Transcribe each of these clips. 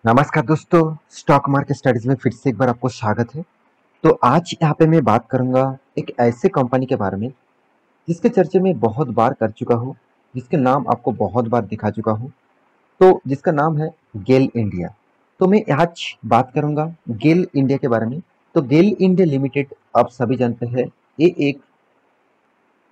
नमस्कार दोस्तों, stock market studies में फिर से एक बार आपको स्वागत है। तो आज यहाँ पे मैं बात करूंगा एक ऐसे कंपनी के बारे में जिसके चर्चे में बहुत बार कर चुका हूँ, जिसके नाम आपको बहुत बार दिखा चुका हूँ। तो जिसका नाम है गेल इंडिया। तो मैं आज बात करूंगा गेल इंडिया के बारे में। तो गेल इंडिया लिमिटेड आप सभी जानते हैं, ये एक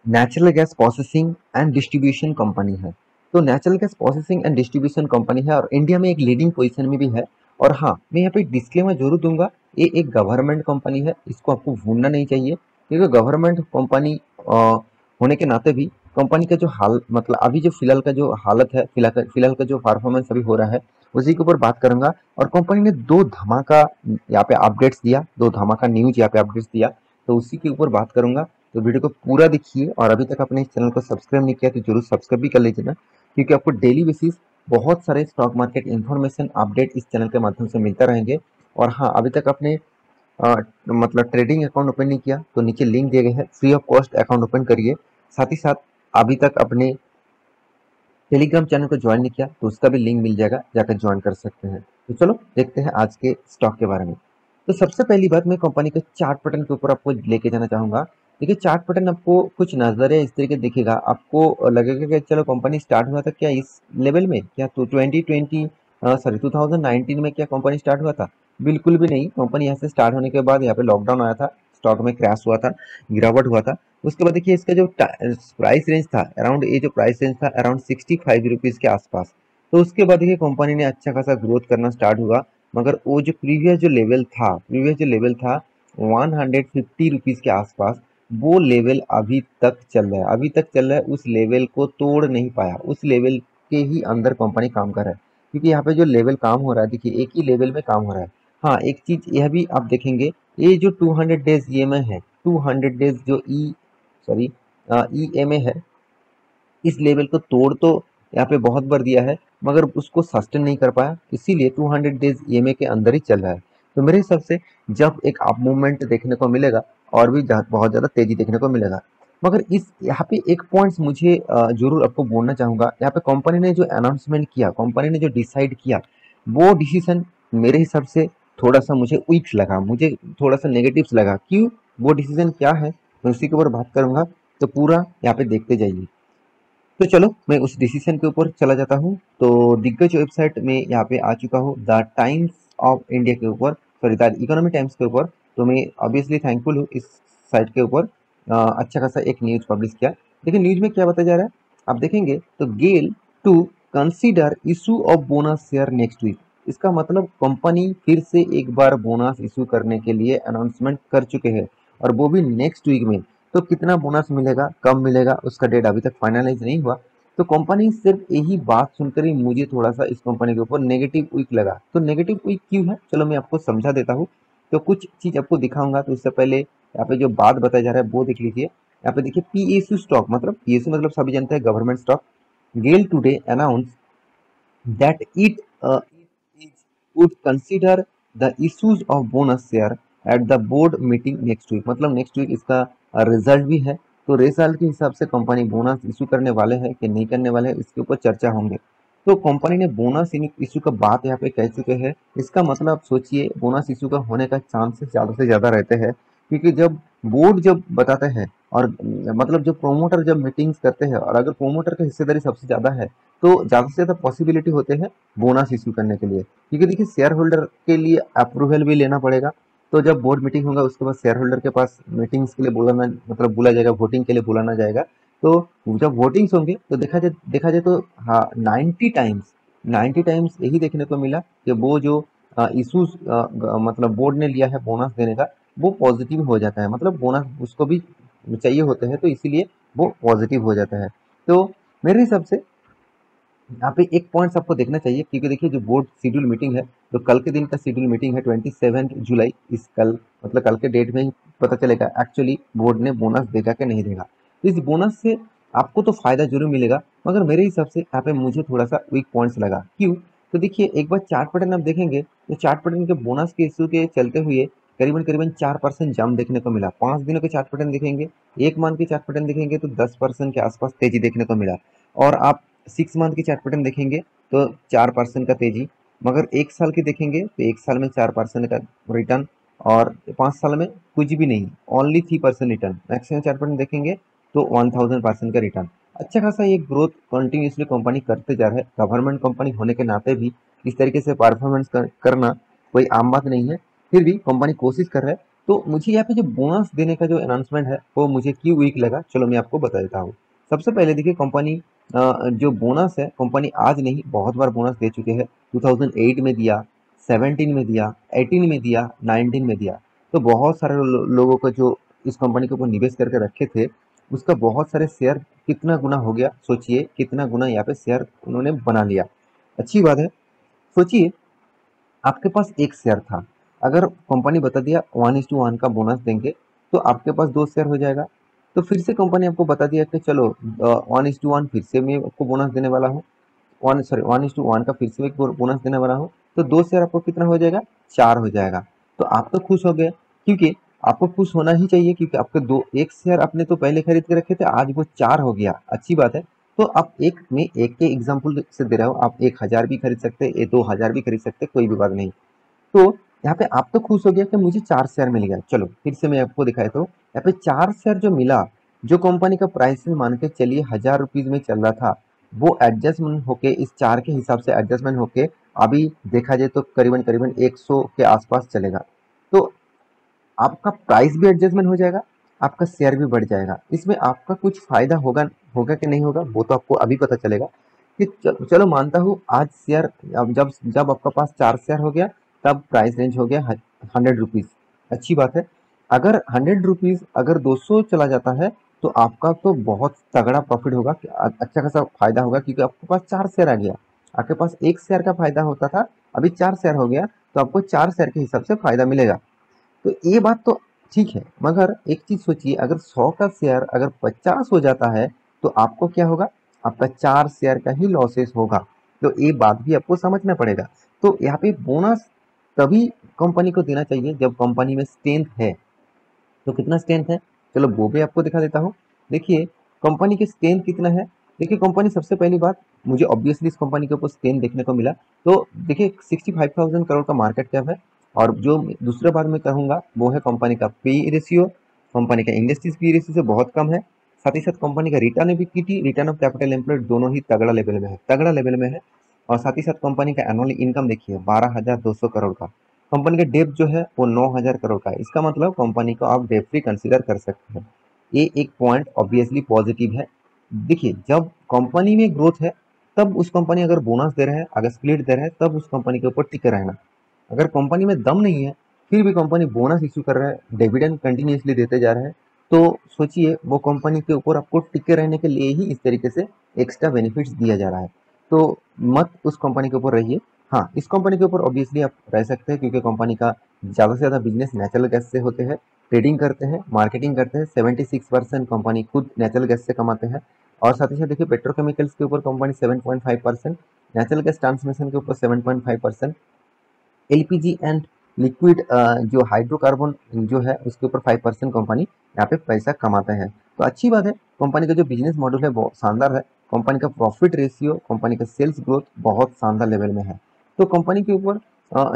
natural gas processing and distribution company है। तो natural gas processing and distribution company है और इंडिया में एक लीडिंग पोजीशन में भी है। और हाँ, मैं यहाँ पे डिस्क्लेमर जरूर दूंगा, ये एक गवर्नमेंट कंपनी है, इसको आपको भूलना नहीं चाहिए। क्योंकि गवर्नमेंट कंपनी होने के नाते भी कंपनी का जो हाल मतलब अभी जो फिलहाल का जो हालत है, फिलहाल का जो परफॉर्मेंस अभी हो रहा है, उसी के ऊपर बात करूंगा। और कंपनी ने दो धमाका यहाँ पे अपडेट्स दिया, दो धमाका न्यूज यहाँ पे अपडेट्स दिया, तो उसी के ऊपर बात करूंगा। तो वीडियो को पूरा देखिए और अभी तक आपने इस चैनल को सब्सक्राइब नहीं किया तो जरूर सब्सक्राइब भी कर लीजिए ना, क्योंकि आपको डेली बेसिस बहुत सारे स्टॉक मार्केट इन्फॉर्मेशन अपडेट इस चैनल के माध्यम से मिलता रहेंगे। और हाँ, अभी तक आपने मतलब ट्रेडिंग अकाउंट ओपन नहीं किया तो नीचे लिंक दिए गए हैं, free of cost account open करिए। साथ ही साथ अभी तक अपने टेलीग्राम चैनल को ज्वाइन नहीं किया तो उसका भी लिंक मिल जाएगा, जाकर ज्वाइन कर सकते हैं। तो चलो देखते हैं आज के स्टॉक के बारे में। तो सबसे पहली बात, मैं कंपनी के चार्ट पैटर्न के ऊपर आपको लेके जाना चाहूंगा। देखिए, चार्ट पैटर्न आपको कुछ नजरिया इस तरीके दिखेगा, आपको लगेगा कि चलो कंपनी स्टार्ट हुआ था क्या इस लेवल में, क्या तो 2020 सॉरी 2019 में क्या कंपनी स्टार्ट हुआ था? बिल्कुल भी नहीं। कंपनी यहाँ से स्टार्ट होने के बाद यहाँ पे लॉकडाउन आया था, स्टॉक में क्रैश हुआ था, गिरावट हुआ था। उसके बाद देखिए, इसका जो प्राइस रेंज था अराउंड, ये जो प्राइस रेंज था अराउंड 65 रुपीज के आसपास। तो उसके बाद देखिए कंपनी ने अच्छा खासा ग्रोथ करना स्टार्ट हुआ। मगर वो जो प्रीवियस जो लेवल था 150 रुपीज के आसपास, वो लेवल अभी तक चल रहा है, अभी तक चल रहा है। उस लेवल को तोड़ नहीं पाया, उस लेवल के ही अंदर कंपनी काम कर रहा है। क्योंकि यहाँ पे जो लेवल काम हो रहा है, देखिए एक ही लेवल में काम हो रहा है। हाँ, एक चीज यह भी आप देखेंगे, ये जो 200 डेज ईएमए है, 200 डेज जो सॉरी ईएमए है, इस लेवल को तोड़ तो यहाँ पे बहुत बार दिया है, मगर उसको सस्टेन नहीं कर पाया, इसीलिए 200 डेज ईएमए के अंदर ही चल रहा है। तो मेरे हिसाब से जब एक अप मूवमेंट देखने को मिलेगा और भी बहुत ज़्यादा तेजी देखने को मिलेगा। मगर इस यहाँ पे एक पॉइंट्स मुझे जरूर आपको बोलना चाहूंगा। यहाँ पे कंपनी ने जो अनाउंसमेंट किया, कंपनी ने जो डिसाइड किया, वो डिसीजन मेरे हिसाब से थोड़ा सा मुझे वीक लगा, मुझे थोड़ा सा नेगेटिव लगा। क्यों? वो डिसीजन क्या है, मैं उसी के ऊपर बात करूंगा। तो पूरा यहाँ पे देखते जाइए। तो चलो मैं उस डिसीजन के ऊपर चला जाता हूँ। तो दिग्गज वेबसाइट में यहाँ पे आ चुका हूँ, द टाइम्स ऑफ इंडिया के ऊपर, सॉरी द इकोनॉमी टाइम्स के ऊपर। तो मैं ऑब्वियसली थैंकफुल हूँ इस साइट के ऊपर, अच्छा खासा एक न्यूज पब्लिश किया। देखिए न्यूज में क्या बताया जा रहा है, आप देखेंगे तो GAIL to consider issue of bonus share next week. इसका मतलब कंपनी फिर से एक बार बोनस इशू करने के लिए अनाउंसमेंट कर चुके हैं, और वो भी नेक्स्ट वीक में। तो कितना बोनस मिलेगा, कब मिलेगा, उसका डेट अभी तक फाइनलाइज नहीं हुआ। तो कंपनी सिर्फ यही बात सुनकर ही मुझे थोड़ा सा इस कंपनी के ऊपर नेगेटिव वीक लगा। तो नेगेटिव वीक क्यों है, चलो मैं आपको समझा देता हूँ। तो कुछ चीज आपको दिखाऊंगा, तो उससे पहले यहाँ पे जो बात बताया जा रहा है वो देख लीजिए। यहाँ पे देखिए पीएसयू स्टॉक, मतलब पीएसयू मतलब सभी जानते हैं government stock. GAIL today announce that it would consider the issues of bonus share at the board meeting next week। मतलब नेक्स्ट वीक इसका रिजल्ट भी है। तो रिजल्ट के हिसाब से कंपनी बोनस इशू करने वाले हैं कि नहीं करने वाले हैं, इसके ऊपर चर्चा होंगे। तो कंपनी ने बोनस इशू का बात यहाँ पे कह चुके हैं। इसका मतलब आप सोचिए, बोनस इशू का होने का चांसेस ज़्यादा से ज़्यादा रहते हैं। क्योंकि जब बोर्ड जब बताते हैं और मतलब जो प्रोमोटर जब मीटिंग्स करते हैं, और अगर प्रोमोटर की हिस्सेदारी सबसे ज़्यादा है, तो ज़्यादा से ज़्यादा पॉसिबिलिटी होते हैं बोनस इशू करने के लिए। क्योंकि देखिए शेयर होल्डर के लिए अप्रूवल भी लेना पड़ेगा। तो जब बोर्ड मीटिंग होगा उसके बाद शेयर होल्डर के पास मीटिंग्स के लिए बुलाना, मतलब बुला जाएगा, वोटिंग के लिए बुलाना जाएगा। तो जब वोटिंग्स होंगे तो देखा जाए तो हाँ, 90 टाइम्स यही देखने को मिला कि वो जो इशूज मतलब बोर्ड ने लिया है बोनस देने का, वो पॉजिटिव हो जाता है। मतलब बोनस उसको भी चाहिए होते हैं, तो इसीलिए वो पॉजिटिव हो जाता है। तो मेरे हिसाब से यहाँ पे एक पॉइंट्स आपको देखना चाहिए। क्योंकि देखिए जो बोर्ड शेड्यूल मीटिंग है, तो कल के दिन का शेड्यूल मीटिंग है 27 जुलाई। इस कल मतलब कल के डेट में ही पता चलेगा एक्चुअली बोर्ड ने बोनस देगा कि नहीं देगा। तो इस बोनस से आपको तो फायदा जरूर मिलेगा, मगर मेरे हिसाब से यहाँ पे मुझे थोड़ा सा वीक पॉइंट्स लगा। क्यों? तो देखिए एक बार चार्ट पैटर्न आप देखेंगे, तो चार्ट पैटर्न के बोनस के इशू के चलते हुए करीबन करीबन 4% जंप देखने को मिला। 5 दिनों के चार्ट पैटर्न देखेंगे, एक मंथ के चार्ट पैटर्न देखेंगे तो 10% के आसपास तेजी देखने को मिला। और आप 6 मंथ की चार्ट पैटर्न देखेंगे तो 4% का तेजी, मगर 1 साल की देखेंगे तो 1 साल में 4% का रिटर्न और 5 साल में कुछ भी नहीं, ओनली 3% रिटर्न। मैक्सिमम 4% देखेंगे तो 1000% का रिटर्न। अच्छा खासा ये ग्रोथ कंटिन्यूसली कंपनी करते जा रहा है। गवर्नमेंट कंपनी होने के नाते भी इस तरीके से परफॉर्मेंस करना कोई आम बात नहीं है। फिर भी कंपनी कोशिश कर रहा है। तो मुझे यहाँ पे जो बोनस देने का जो अनाउंसमेंट है वो मुझे क्यों वीक लगा, चलो मैं आपको बता देता हूँ। सबसे पहले देखिए कंपनी जो बोनस है कंपनी आज नहीं बहुत बार बोनस दे चुके हैं। 2008 में दिया, 17 में दिया, 18 में दिया, 19 में दिया। तो बहुत सारे लोगों को जो इस कंपनी के ऊपर निवेश करके रखे थे उसका बहुत सारे शेयर कितना गुना हो गया, सोचिए कितना गुना यहाँ पे शेयर उन्होंने बना लिया। अच्छी बात है। सोचिए आपके पास एक शेयर था, अगर कंपनी बता दिया 1:1 का बोनस देंगे तो आपके पास 2 शेयर हो जाएगा। तो फिर से कंपनी आपको बता दिया कि चलो 1:1 फिर से मैं आपको बोनस देने वाला हूँ, 1:1 का फिर से एक बोनस देने वाला हूँ। तो 2 शेयर आपको कितना हो जाएगा, 4 हो जाएगा। तो आप तो खुश हो गए, क्योंकि आपको खुश होना ही चाहिए, क्योंकि आपके दो एक शेयर आपने तो पहले खरीद के रखे थे, आज वो 4 हो गया, अच्छी बात है। तो आप एक में एक के एग्जाम्पल से दे रहा हूँ, आप 1000 भी खरीद सकते हैं, 2000 भी खरीद सकते हैं, कोई भी बात नहीं। तो यहाँ पे आप तो खुश हो गया कि मुझे 4 शेयर मिल गया। चलो फिर से मैं आपको दिखाया, तो यहाँ पे 4 शेयर जो मिला, जो कंपनी का प्राइस मान के चलिए 1000 रुपीज में चल रहा था, वो एडजस्टमेंट होके इस 4 के हिसाब से एडजस्टमेंट होके अभी देखा जाए तो करीबन करीबन 100 के आसपास चलेगा। तो आपका प्राइस भी एडजस्टमेंट हो जाएगा, आपका शेयर भी बढ़ जाएगा। इसमें आपका कुछ फायदा होगा होगा कि नहीं होगा वो तो आपको अभी पता चलेगा। कि चलो मानता हूँ आज शेयर, अब जब जब आपका पास 4 शेयर हो गया तब प्राइस रेंज हो गया 100 रुपीज। अच्छी बात है। अगर 100 रुपीज अगर 200 चला जाता है तो आपका तो बहुत तगड़ा प्रॉफिट होगा, अच्छा खासा फायदा होगा, क्योंकि आपके पास 4 शेयर आ गया। आपके पास 1 शेयर का फायदा होता था, अभी 4 शेयर हो गया, तो आपको 4 शेयर के हिसाब से फायदा मिलेगा। तो ये बात तो ठीक है, मगर एक चीज सोचिए, अगर 100 का शेयर अगर 50 हो जाता है तो आपको क्या होगा, आपका 4 शेयर का ही लॉसेस होगा। तो ये बात भी आपको समझना पड़ेगा। तो यहाँ पे बोनस तभी कंपनी को देना चाहिए जब कंपनी में स्ट्रेंथ है। तो कितना स्ट्रेंथ है, चलो वो भी आपको दिखा देता हूँ। देखिए कंपनी की स्ट्रेंथ कितना है। देखिए कंपनी, सबसे पहली बात मुझे ऑब्वियसली इस कंपनी के ऊपर स्ट्रेंथ देखने को मिला। तो देखिए 65,000 करोड़ का मार्केट कैप है। और जो दूसरे बार मैं कहूँगा वो है कंपनी का पी रेशियो। कंपनी का इंडस्ट्रीज पी रेशियो से बहुत कम है। साथ ही साथ कंपनी का return of equity, return of capital employed दोनों ही तगड़ा लेवल में है, तगड़ा लेवल में है। और साथ ही साथ कंपनी का एनुअल इनकम देखिए 12,200 करोड़ का। कंपनी का डेप जो है वो 9,000 करोड़ का है। इसका मतलब कंपनी को आप डेप फ्री कंसीडर कर सकते हैं। ये एक पॉइंट ऑब्वियसली पॉजिटिव है। देखिए जब कंपनी में ग्रोथ है तब उस कंपनी अगर बोनस दे रहा है, अगर स्प्लिट दे रहा है, तब उस कंपनी के ऊपर टिके रहना। अगर कंपनी में दम नहीं है फिर भी कंपनी बोनस इश्यू कर रहा है, डिविडेंड कंटिन्यूसली देते जा रहा है, तो सोचिए वो कंपनी के ऊपर आपको टिके रहने के लिए ही इस तरीके से एक्स्ट्रा बेनिफिट्स दिया जा रहा है। तो मत उस कंपनी के ऊपर रहिए। हाँ, इस कंपनी के ऊपर ऑब्वियसली आप रह सकते हैं, क्योंकि कंपनी का ज़्यादा से ज़्यादा बिजनेस नेचुरल गैस से होते हैं। ट्रेडिंग करते हैं, मार्केटिंग करते हैं, 76% कंपनी खुद नेचुरल गैस से कमाते हैं। और साथ ही साथ देखिए पेट्रोकेमिकल्स के ऊपर कंपनी 7.5%, नेचुरल गैस ट्रांसमिशन के ऊपर 7.5%, एलपीजी एंड लिक्विड जो हाइड्रोकार्बन जो है उसके ऊपर 5% कंपनी यहाँ पे पैसा कमाते हैं। तो अच्छी बात है, कंपनी का जो बिजनेस मॉडल है बहुत शानदार है। कंपनी का प्रॉफिट रेशियो, कंपनी का सेल्स ग्रोथ बहुत शानदार लेवल में है। तो कंपनी के ऊपर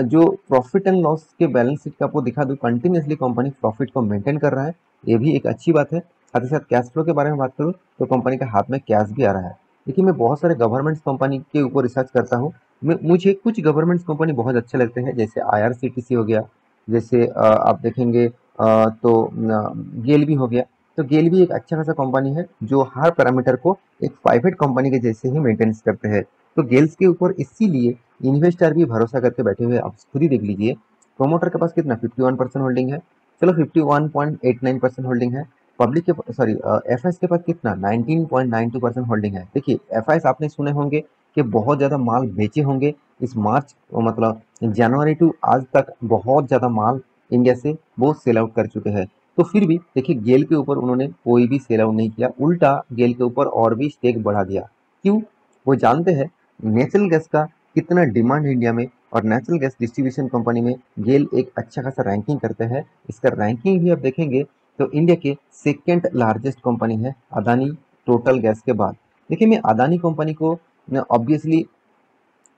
जो प्रॉफिट एंड लॉस के बैलेंस शीट का आपको दिखा दूँ, कंटिन्यूसली कंपनी प्रॉफिट को मेंटेन कर रहा है, ये भी एक अच्छी बात है। साथ ही साथ कैश फ्लो के बारे में बात करूँ तो कंपनी के हाथ में कैश भी आ रहा है। देखिए मैं बहुत सारे गवर्नमेंट कंपनी के ऊपर रिसर्च करता हूँ। मुझे कुछ गवर्नमेंट कंपनी बहुत अच्छे लगते हैं, जैसे आईआरसीटीसी हो गया, जैसे आप देखेंगे तो गेल भी हो गया। तो गेल भी एक अच्छा खासा कंपनी है जो हर पैरामीटर को एक प्राइवेट कंपनी के जैसे ही मेंटेनेंस करते हैं। तो गेल्स के ऊपर इसीलिए इन्वेस्टर भी भरोसा करके बैठे हुए, आप खुद ही देख लीजिए। प्रोमोटर के पास कितना 51% होल्डिंग है, चलो 51.89% होल्डिंग है। पब्लिक के सॉरी एफआईएस के पास कितना 19.92% होल्डिंग है। देखिए एफआईएस आपने सुने होंगे कि बहुत ज़्यादा माल बेचे होंगे इस मार्च मतलब जनवरी टू आज तक, बहुत ज़्यादा माल इंडिया से वो सेल आउट कर चुके हैं। तो फिर भी देखिए गेल के ऊपर उन्होंने कोई भी सेल आउट नहीं किया, उल्टा गेल के ऊपर और भी स्टेक बढ़ा दिया। क्यों, वो जानते हैं नेचुरल गैस का कितना डिमांड इंडिया में, और नेचुरल गैस डिस्ट्रीब्यूशन कंपनी में गेल एक अच्छा खासा रैंकिंग करते हैं। इसका रैंकिंग भी आप देखेंगे तो इंडिया के सेकेंड लार्जेस्ट कंपनी है अदानी टोटल गैस के बाद। देखिए मैं अदानी कंपनी को ऑब्वियसली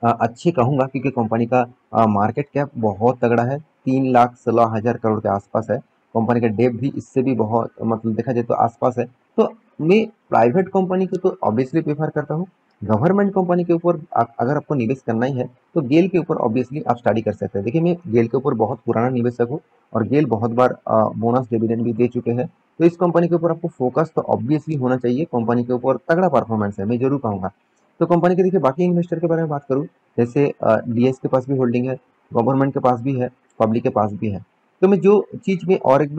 अच्छी कहूँगा, क्योंकि कंपनी का मार्केट कैप बहुत तगड़ा है, 3,16,000 करोड़ के आसपास है। कंपनी का डेप भी इससे भी बहुत, मतलब देखा जाए तो आसपास है। तो मैं प्राइवेट कंपनी को तो ऑब्वियसली प्रेफर करता हूँ। गवर्नमेंट कंपनी के ऊपर अगर आपको निवेश करना ही है तो गेल के ऊपर ऑब्वियसली आप स्टडी कर सकते हैं। देखिए, मैं गेल के ऊपर बहुत पुराना निवेशक हूँ और गेल बहुत बार बोनस डिविडेंड भी दे चुके हैं। तो इस कंपनी के ऊपर आपको फोकस तो ऑब्वियसली होना चाहिए। कंपनी के ऊपर तगड़ा परफॉर्मेंस है, मैं जरूर कहूँगा। तो कंपनी के देखिए बाकी इन्वेस्टर के बारे में बात करूँ, जैसे डीएस के पास भी होल्डिंग है, गवर्नमेंट के पास भी है, पब्लिक के पास भी है। तो मैं जो चीज़ में और एक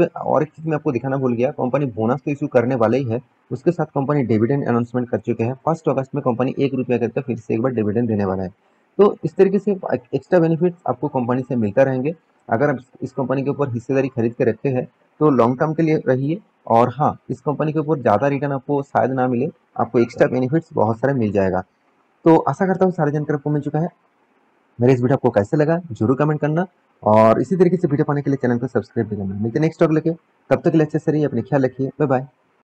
चीज़ मैं आपको दिखाना भूल गया, कंपनी बोनस तो इशू करने वाले ही है, उसके साथ कंपनी डिविडेंड अनाउंसमेंट कर चुके हैं। 1 अगस्त में कंपनी 1 रुपया करके फिर से एक बार डिविडेंड देने वाला है। तो इस तरीके से एक्स्ट्रा बेनिफिट आपको कंपनी से मिलता रहेंगे। अगर आप इस कंपनी के ऊपर हिस्सेदारी खरीद के रखते हैं तो लॉन्ग टर्म के लिए रहिए। और हाँ, इस कंपनी के ऊपर ज़्यादा रिटर्न आपको शायद ना मिले, आपको एक्स्ट्रा बेनिफिट्स बहुत सारे मिल जाएगा। तो आशा करता हूँ सारी जानकारी आपको मिल चुका है। मेरा इस वीडियो आपको कैसे लगा जरूर कमेंट करना, और इसी तरीके से वीडियो पाने के लिए चैनल को सब्सक्राइब भी करना। मिलते हैं नेक्स्ट टॉक लेके, तब तक के लिए अच्छे से रहिए, अपने ख्याल रखिए, बाय बाय।